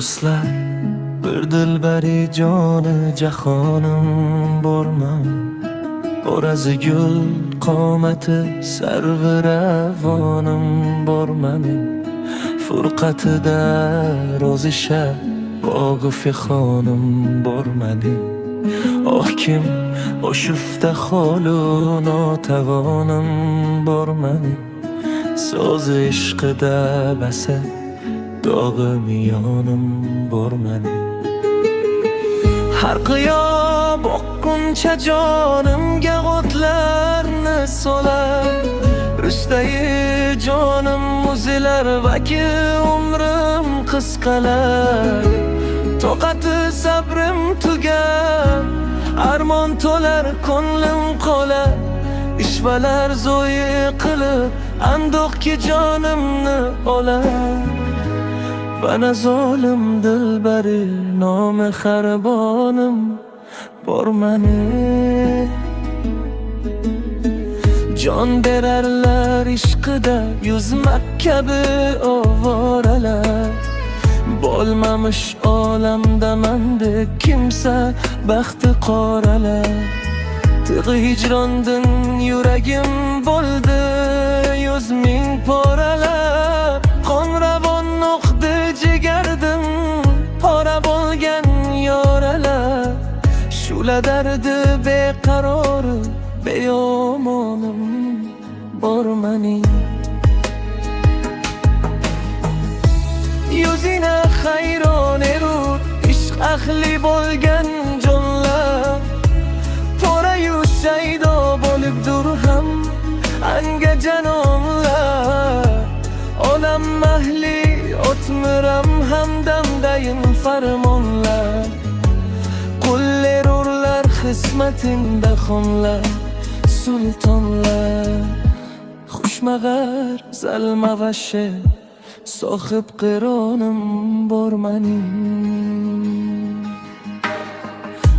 do'stlar, bir dilbari joni jahonim borman. O'razi gul qomati sarviravonim borman. Furqatida rozisha bog'u fixonim borman. Oh kim o'shufta holu notavonim borman. So'zi ishqida basa dog'im yonim borman. Har qiyo boqquncha jonimga o'tlarni solar. Rustayi jonim muzilar vaki umrim qisqalar. Toqati sabrim tugar, armon to'lar ko'nglim qolar. Ishvalar zo'yi qilib andoqki jonimni olar. Bana zolim dilbari nomi xarbonim bormani. Jon berarlar ishqida yuzmak kabi ovoralar. Bo'lmamiş olamda mendek kimsa baxti qoralar. Tig'i hijrondin yuragim bo'ldi 100 ming poralar. Qon ravon noqdi jigardim pora bo'lgan yoralar. Shula dardi beqarori beyomonim bormani. Yuzina hayron erur ishq ahli bo'lgan jonlar. Porayu shaydo bo'libdur ham anga janomlar. Onam mahli o'tmiram hamdamdayin farmonlar. Qullar urlar xismatinda xonlar sultonlar. Xushmag'ar zalmag'ashi sohib qironim bormanim.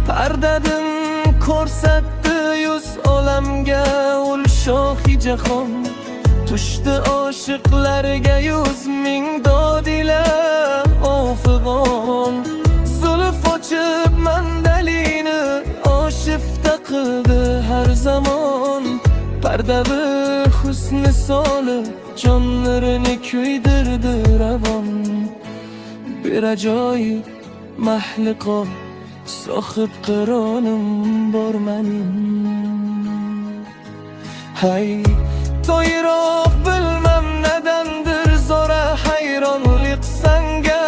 Pardadin ko'rsatdi yuz olamga ul shohi jahon. Tushdi oshiqlarga 100 ming dodilar ofig'on. Zulf ochib mandalini oshifta qildi har zamon. Pardavi husni solib jonlarini kuydirdi ravon. Bir ajoyib mahliqo sohib qironim bormanim. Hay to'yroq bilmam nedandir zora hayronlik sanga.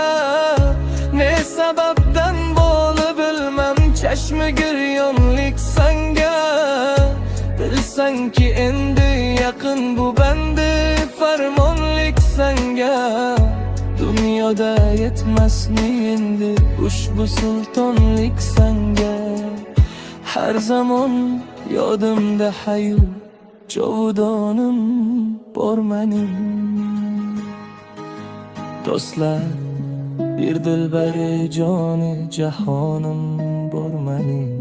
Ne sababdan bo'li bilmam chashmi giryonlik sanga. Bilsanki endi yaqin bu bandi farmonlik sanga. Dunyoda yetmasmi endi ushbu sultonlik sanga. Har zamon yodimda hayu jovudonim bormanim. Do'stlar, bir dilbari joni jahonim bormanim.